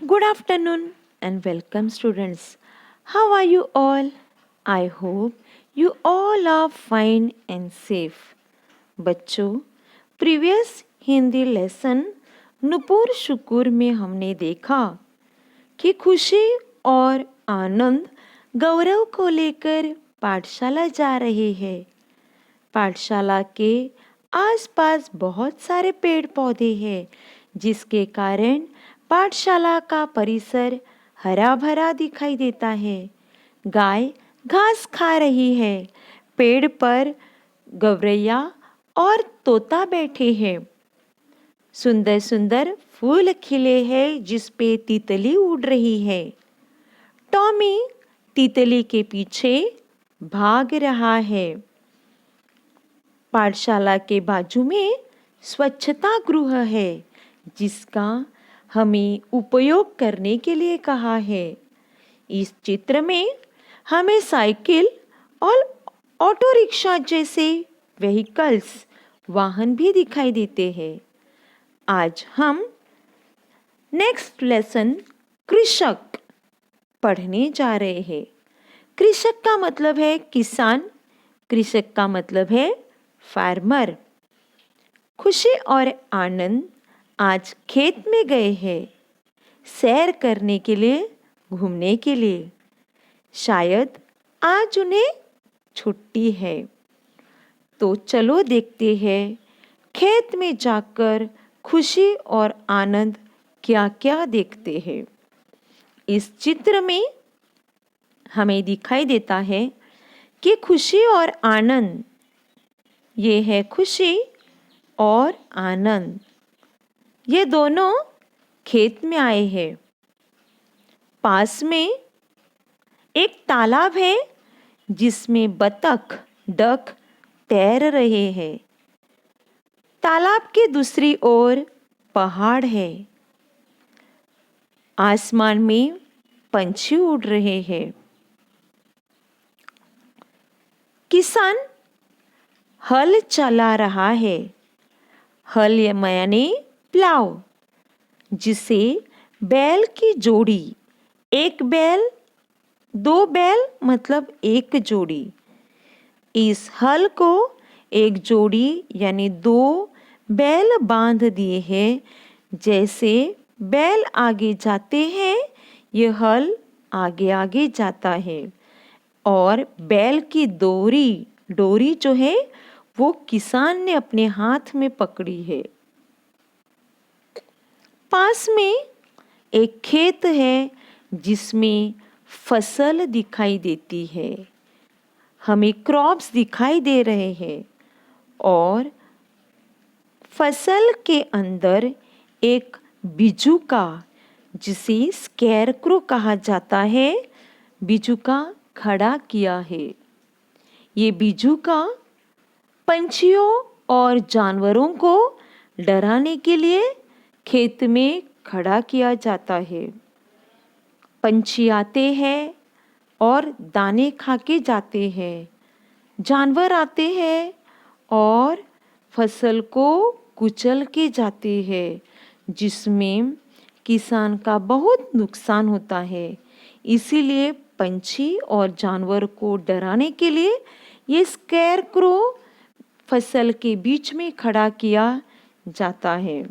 Good afternoon and welcome, students. How are you all? I hope you all are fine and safe. बच्चों, previous Hindi lesson Nupur शुकुर में हमने देखा कि खुशी और आनंद गौरव को लेकर पाठशाला जा रहे हैं। पाठशाला के आसपास बहुत सारे पेड़ पौधे हैं, जिसके कारण पाठशाला का परिसर हरा भरा दिखाई देता है। गाय घास खा रही है। पेड़ पर गौरैया और तोता बैठे हैं। सुंदर सुंदर फूल खिले हैं, जिस पे तितली उड़ रही है। टॉमी तितली के पीछे भाग रहा है। पाठशाला के बाजू में स्वच्छता गृह है, जिसका हमें उपयोग करने के लिए कहा है। इस चित्र में हमें साइकिल और ऑटो रिक्शा जैसे व्हीकल्स वाहन भी दिखाई देते हैं। आज हम नेक्स्ट लेसन कृषक पढ़ने जा रहे हैं। कृषक का मतलब है किसान। कृषक का मतलब है फार्मर। खुशी और आनंद आज खेत में गए हैं, सैर करने के लिए, घूमने के लिए। शायद आज उन्हें छुट्टी है। तो चलो देखते हैं खेत में जाकर खुशी और आनंद क्या क्या देखते हैं। इस चित्र में हमें दिखाई देता है कि खुशी और आनंद, ये है खुशी और आनंद, ये दोनों खेत में आए हैं। पास में एक तालाब है, जिसमें बतख डक तैर रहे हैं। तालाब के दूसरी ओर पहाड़ है। आसमान में पंछी उड़ रहे हैं। किसान हल चला रहा है। हल यानी प्लाव, जिसे बैल की जोड़ी, एक बैल, दो बैल मतलब एक जोड़ी। इस हल को एक जोड़ी यानी दो बैल बांध दिए हैं। जैसे बैल आगे जाते हैं, यह हल आगे आगे जाता है। और बैल की डोरी जो है, वो किसान ने अपने हाथ में पकड़ी है। पास में एक खेत है, जिसमें फसल दिखाई देती है। हमें क्रॉप्स दिखाई दे रहे हैं। और फसल के अंदर एक बिजुका, जिसे स्कैरक्रो कहा जाता है, बिजुका खड़ा किया है। ये बिजुका पंछियों और जानवरों को डराने के लिए खेत में खड़ा किया जाता है। पंछी आते हैं और दाने खा के जाते हैं। जानवर आते हैं और फसल को कुचल के जाते हैं, जिसमें किसान का बहुत नुकसान होता है। इसीलिए पंछी और जानवर को डराने के लिए ये स्कैरक्रो फसल के बीच में खड़ा किया जाता है।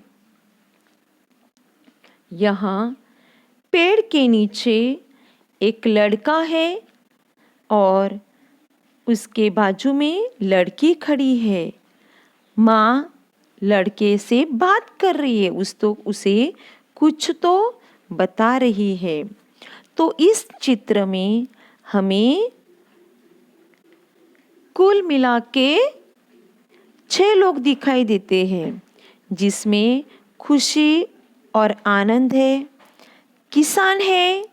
यहाँ पेड़ के नीचे एक लड़का है और उसके बाजू में लड़की खड़ी है। माँ लड़के से बात कर रही है, उसे कुछ तो बता रही है। तो इस चित्र में हमें कुल मिला के 6 लोग दिखाई देते हैं, जिसमें खुशी और आनंद है, किसान है,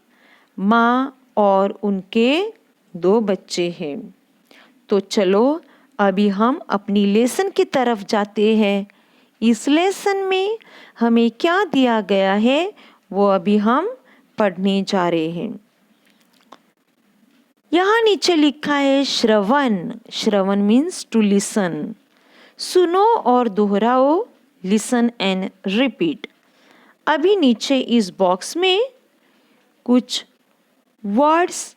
माँ और उनके 2 बच्चे हैं। तो चलो अभी हम अपनी लेसन की तरफ जाते हैं। इस लेसन में हमें क्या दिया गया है, वो अभी हम पढ़ने जा रहे हैं। यहाँ नीचे लिखा है श्रवण। श्रवण मीन्स टू लिसन। सुनो और दोहराओ, लिसन एंड रिपीट। अभी नीचे इस बॉक्स में कुछ वर्ड्स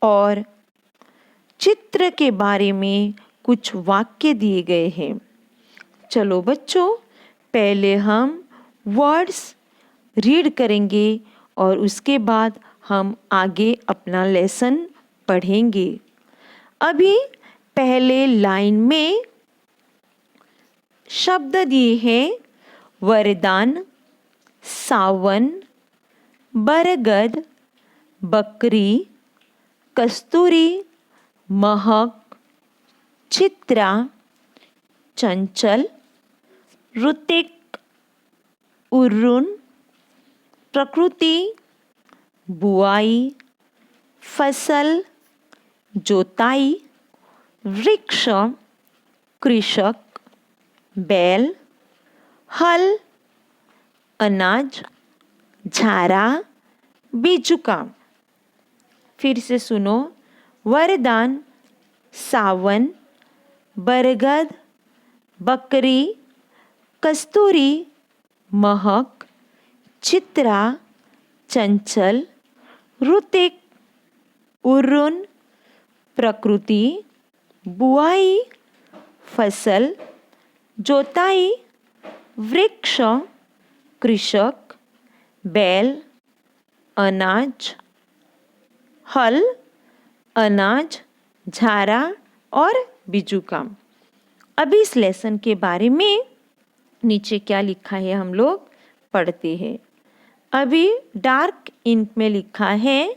और चित्र के बारे में कुछ वाक्य दिए गए हैं। चलो बच्चों, पहले हम वर्ड्स रीड करेंगे और उसके बाद हम आगे अपना लेसन पढ़ेंगे। अभी पहले लाइन में शब्द दिए हैं वरदान, सावन, बरगद, बकरी, कस्तूरी, महक, चित्रा, चंचल, ऋतिक, उर्रून, प्रकृति, बुआई, फसल, जोताई, वृक्ष, कृषक, बैल, हल, अनाज, झारा, बीजुका। फिर से सुनो, वरदान, सावन, बरगद, बकरी, कस्तूरी, महक, चित्रा, चंचल, ऋतिक, उर्रून, प्रकृति, बुआई, फसल, जोताई, वृक्ष, कृषक, बैल, अनाज, हल, अनाज, झारा और बिजुका। अभी इस लेसन के बारे में नीचे क्या लिखा है हम लोग पढ़ते हैं। अभी डार्क इंक में लिखा है,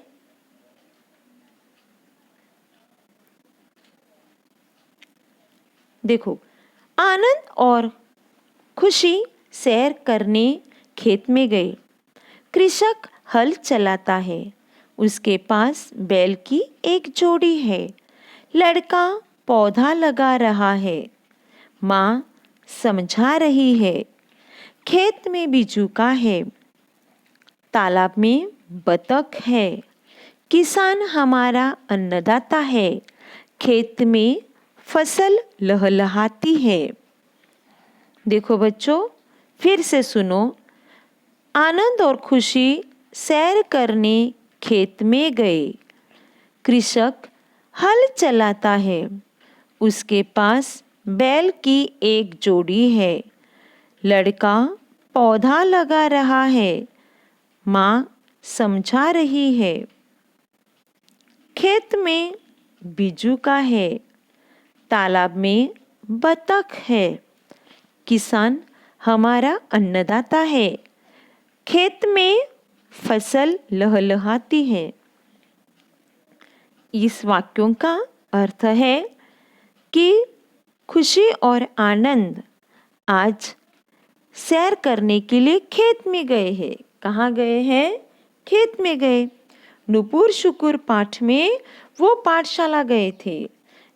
देखो, आनंद और खुशी सैर करने खेत में गए। कृषक हल चलाता है, उसके पास बैल की एक जोड़ी है। लड़का पौधा लगा रहा है, माँ समझा रही है। खेत में बिजुका है, तालाब में बतख है। किसान हमारा अन्नदाता है, खेत में फसल लहलहाती है। देखो बच्चों, फिर से सुनो, आनंद और खुशी सैर करने खेत में गए। कृषक हल चलाता है, उसके पास बैल की एक जोड़ी है। लड़का पौधा लगा रहा है, माँ समझा रही है। खेत में बिजुका है, तालाब में बतख है। किसान हमारा अन्नदाता है, खेत में फसल लहलहाती है। इस वाक्यों का अर्थ है कि खुशी और आनंद आज सैर करने के लिए खेत में गए हैं। कहाँ गए हैं? खेत में गए। नुपुर शुकुर पाठ में वो पाठशाला गए थे,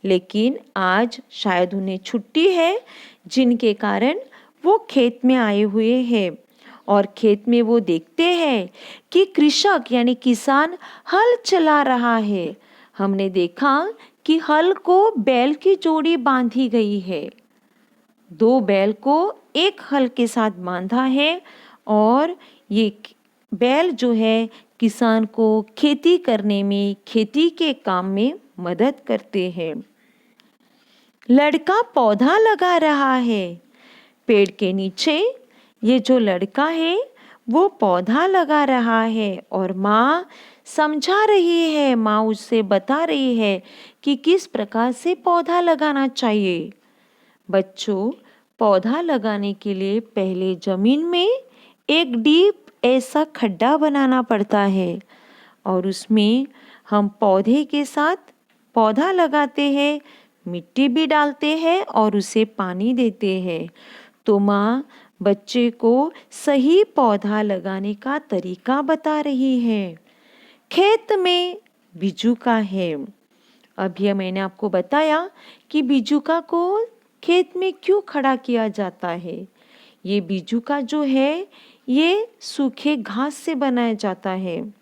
लेकिन आज शायद उन्हें छुट्टी है, जिनके कारण वो खेत में आए हुए हैं। और खेत में वो देखते हैं कि कृषक यानी किसान हल चला रहा है। हमने देखा कि हल को बैल की जोड़ी बांधी गई है। दो बैल को एक हल के साथ बांधा है और ये बैल जो है किसान को खेती करने में, खेती के काम में मदद करते हैं। लड़का पौधा लगा रहा है। पेड़ के नीचे ये जो लड़का है वो पौधा लगा रहा है और माँ समझा रही है, माँ उससे बता रही है कि किस प्रकार से पौधा लगाना चाहिए। बच्चों, पौधा लगाने के लिए पहले जमीन में एक डीप ऐसा खड्डा बनाना पड़ता है और उसमें हम पौधे के साथ पौधा लगाते हैं, मिट्टी भी डालते हैं और उसे पानी देते हैं। तो माँ बच्चे को सही पौधा लगाने का तरीका बता रही है। खेत में बिजुका है। अभी मैंने आपको बताया कि बिजुका को खेत में क्यों खड़ा किया जाता है। ये बिजुका जो है ये सूखे घास से बनाया जाता है।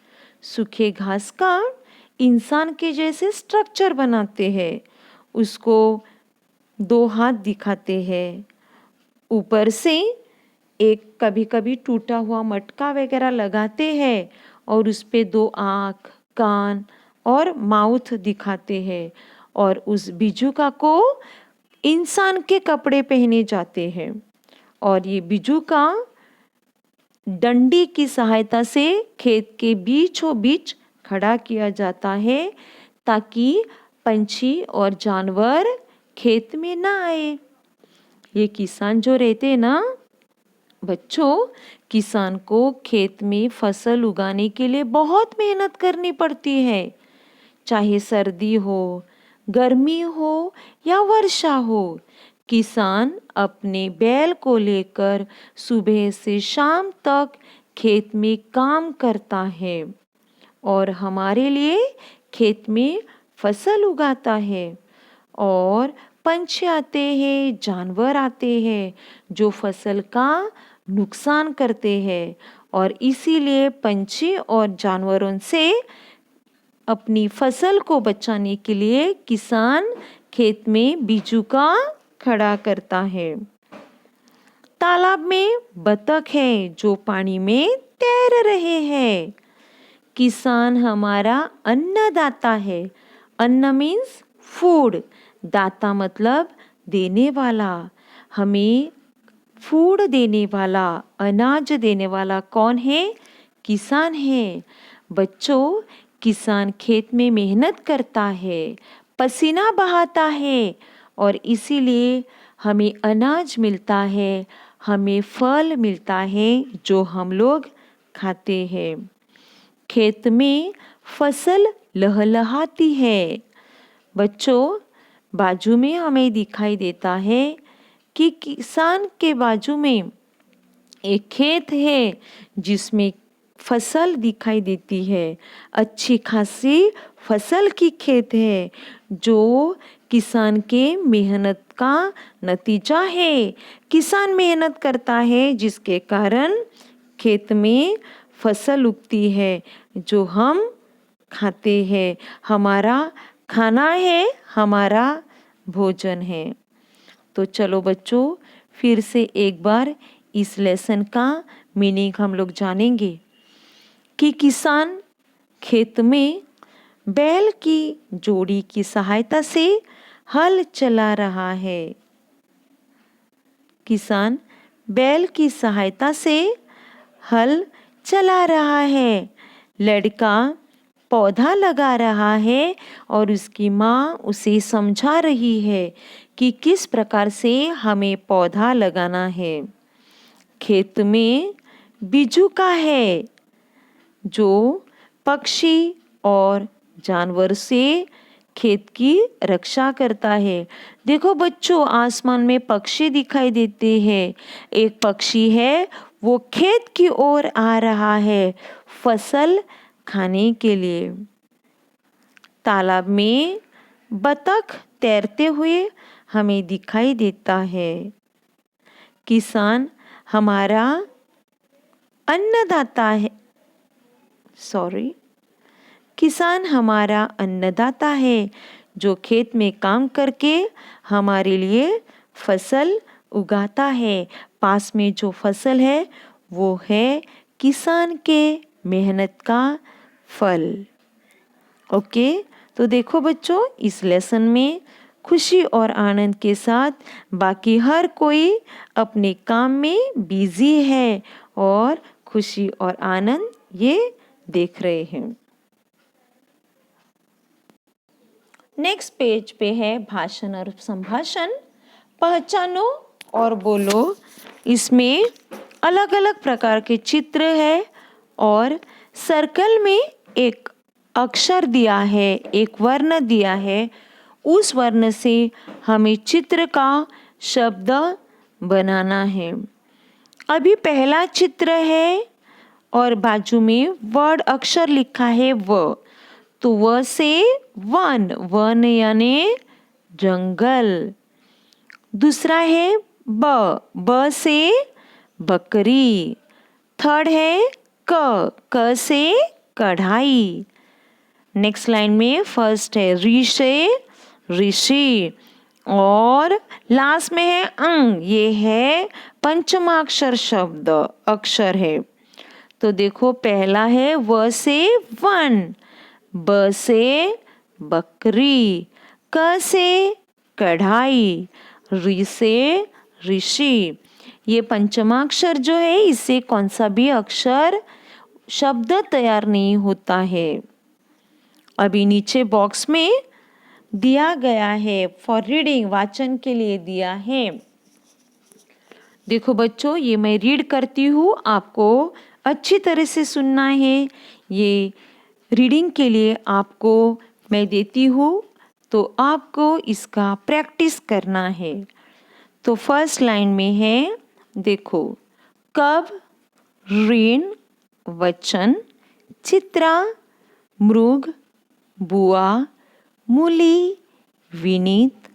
सूखे घास का इंसान के जैसे स्ट्रक्चर बनाते हैं। उसको दो हाथ दिखाते हैं। ऊपर से एक कभी कभी टूटा हुआ मटका वगैरह लगाते हैं और उस पे 2 आँख, कान और माउथ दिखाते हैं और उस बिजुका को इंसान के कपड़े पहने जाते हैं और ये बिजुका डंडी की सहायता से खेत के बीचों बीच खड़ा किया जाता है ताकि पंछी और जानवर खेत में ना आए। ये किसान जो रहते हैं ना बच्चों, किसान को खेत में फसल उगाने के लिए बहुत मेहनत करनी पड़ती है। चाहे सर्दी हो, गर्मी हो या वर्षा हो, किसान अपने बैल को लेकर सुबह से शाम तक खेत में काम करता है और हमारे लिए खेत में फसल उगाता है। और पंछी आते हैं, जानवर आते हैं जो फसल का नुकसान करते हैं और इसीलिए पंछी और जानवरों से अपनी फसल को बचाने के लिए किसान खेत में बिजुका खड़ा करता है। तालाब में बतख है जो पानी में तैर रहे हैं। किसान हमारा अन्नदाता है। अन्न मीन्स फूड, दाता मतलब देने वाला। हमें फूड देने वाला, अनाज देने वाला कौन है? किसान है। बच्चों, किसान खेत में मेहनत करता है, पसीना बहाता है और इसीलिए हमें अनाज मिलता है, हमें फल मिलता है जो हम लोग खाते हैं। खेत में फसल लहलहाती है। बच्चों, बाजू में हमें दिखाई देता है कि किसान के बाजू में एक खेत है जिसमें फसल दिखाई देती है। अच्छी खासी फसल की खेत है जो किसान के मेहनत का नतीजा है। किसान मेहनत करता है जिसके कारण खेत में फसल उगती है जो हम खाते हैं। हमारा खाना है, हमारा भोजन है। तो चलो बच्चों, फिर से एक बार इस लेसन का मीनिंग हम लोग जानेंगे कि किसान खेत में बैल की जोड़ी की सहायता से हल चला रहा है। किसान बैल की सहायता से हल चला रहा है। लड़का पौधा लगा रहा है और उसकी माँ उसे समझा रही है कि किस प्रकार से हमें पौधा लगाना है। खेत में बिजुका है जो पक्षी और जानवर से खेत की रक्षा करता है। देखो बच्चों, आसमान में पक्षी दिखाई देते हैं। एक पक्षी है वो खेत की ओर आ रहा है फसल खाने के लिए। तालाब में बतख तैरते हुए हमें दिखाई देता है। किसान हमारा अन्नदाता है। किसान हमारा अन्नदाता है जो खेत में काम करके हमारे लिए फसल उगाता है। पास में जो फसल है वो है किसान के मेहनत का फल। ओके, तो देखो बच्चों, इस लेसन में खुशी और आनंद के साथ बाकी हर कोई अपने काम में बिजी है और खुशी और आनंद ये देख रहे हैं। नेक्स्ट पेज पे है भाषण और संभाषण। पहचानो और बोलो। इसमें अलग अलग प्रकार के चित्र है और सर्कल में एक अक्षर दिया है, एक वर्ण दिया है। उस वर्ण से हमें चित्र का शब्द बनाना है। अभी पहला चित्र है और बाजू में वर्ड अक्षर लिखा है व। तो व से वन यानी जंगल। दूसरा है ब से बकरी। थर्ड है क से कढ़ाई। नेक्स्ट लाइन में फर्स्ट है ऋ से ऋषि। और लास्ट में है अंग, ये है पंचमाक्षर शब्द अक्षर है। तो देखो पहला है व से वन, ब से बकरी, क से कढ़ाई, रि से ऋषि। ये पंचमाक्षर जो है इससे कौन सा भी अक्षर शब्द तैयार नहीं होता है। अभी नीचे बॉक्स में दिया गया है फॉर रीडिंग, वाचन के लिए दिया है। देखो बच्चों, ये मैं रीड करती हूँ, आपको अच्छी तरह से सुनना है। ये रीडिंग के लिए आपको मैं देती हूँ, तो आपको इसका प्रैक्टिस करना है। तो फर्स्ट लाइन में है, देखो, कब, ऋण, वचन, चित्रा, मृग, बुआ, मूली, विनीत,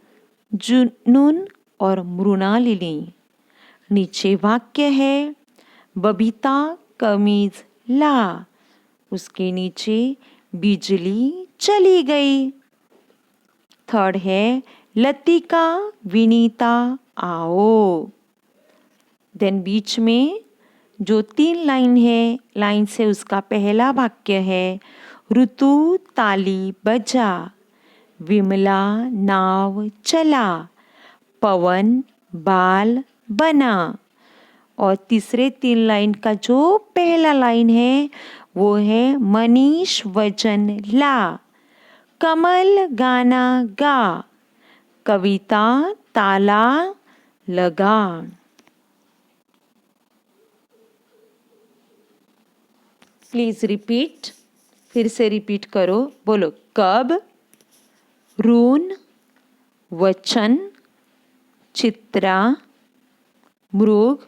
जुनून और मृणालिनी। नीचे वाक्य है बबीता कमीज ला, उसके नीचे बिजली चली गई। थर्ड है लतिका विनीता आओ। देन बीच में जो 3 लाइन है, लाइन से उसका पहला वाक्य है ऋतु ताली बजा, विमला नाव चला, पवन बाल बना। और तीसरे 3 लाइन का जो पहला लाइन है वो है मनीष वजन ला, कमल गाना गा, कविता ताला लगा। प्लीज रिपीट, फिर से रिपीट करो, बोलो कब, ऋण, वचन, चित्रा, मृग,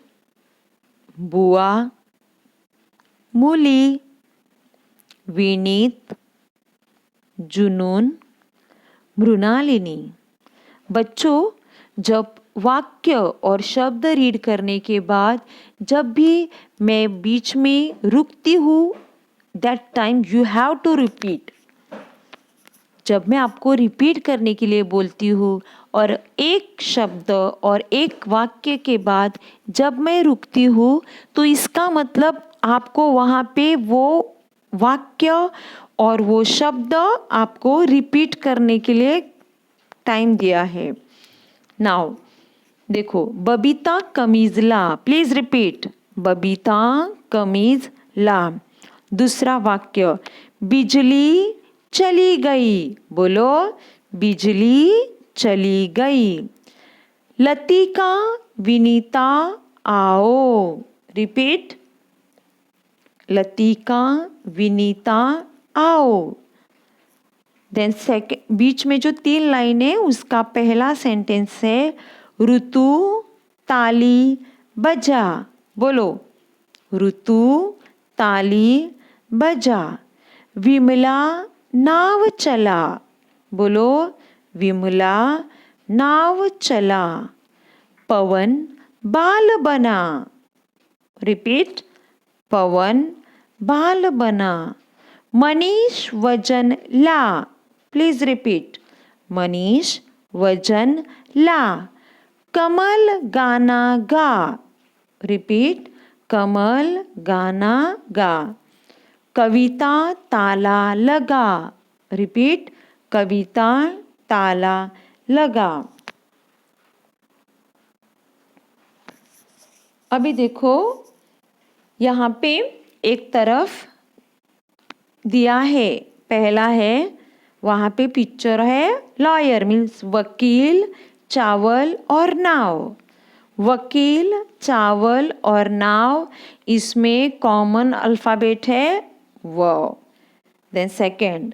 बुआ, मूली, विनीत, जुनून, मृणालिनी। बच्चों, जब वाक्य और शब्द रीड करने के बाद जब भी मैं बीच में रुकती हूँ, that time you have to repeat. जब मैं आपको रिपीट करने के लिए बोलती हूँ और एक शब्द और एक वाक्य के बाद जब मैं रुकती हूँ, तो इसका मतलब आपको वहाँ पे वो वाक्य और वो शब्द आपको रिपीट करने के लिए टाइम दिया है। नाउ देखो, बबीता कमीज ला, प्लीज रिपीट, बबीता कमीज ला। दूसरा वाक्य, बिजली चली गई, बोलो बिजली चली गई। लतिका विनीता आओ, रिपीट, लतिका विनीता आओ। देन सेकेंड, बीच में जो 3 लाइन है उसका पहला सेंटेंस है ऋतु ताली बजा, बोलो ऋतु ताली बजा। विमला नाव चला, बोलो विमला नाव चला। पवन बाल बना, रिपीट, पवन बाल बना। मनीष वजन ला, प्लीज रिपीट, मनीष वजन ला। कमल गाना गा, रिपीट, कमल गाना गा। कविता ताला लगा, रिपीट, कविता ताला लगा। अभी देखो, यहाँ पे एक तरफ दिया है, पहला है वहाँ पे पिक्चर है लॉयर मीन्स वकील, चावल और नाव। वकील, चावल और नाव, इसमें कॉमन अल्फ़ाबेट है व। देन सेकेंड,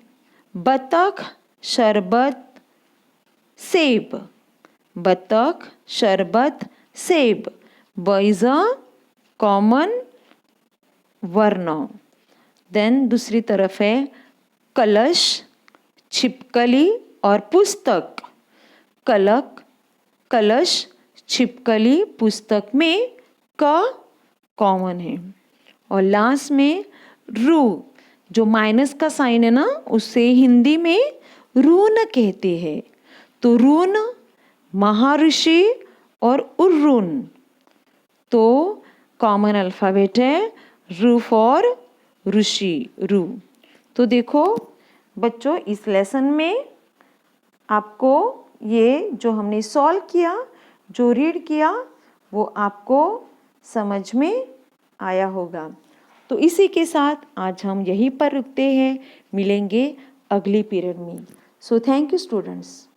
बतख, शरबत, सेब, बतख, शरबत, सेब। ब इज अ कॉमन वर्ण। देन दूसरी तरफ है कलश, छिपकली और पुस्तक। कलक, कलश, छिपकली, पुस्तक में क कॉमन है। और लास्ट में रू, जो माइनस का साइन है ना, उसे हिंदी में ऋण कहते हैं। तो ऋण महाऋषि और उर्रून। तो कॉमन अल्फ़ाबेट है रू फॉर ऋषि, रू। तो देखो बच्चों, इस लेसन में आपको ये जो हमने सॉल्व किया, जो रीड किया, वो आपको समझ में आया होगा। तो इसी के साथ आज हम यहीं पर रुकते हैं, मिलेंगे अगली पीरियड में। So thank you students.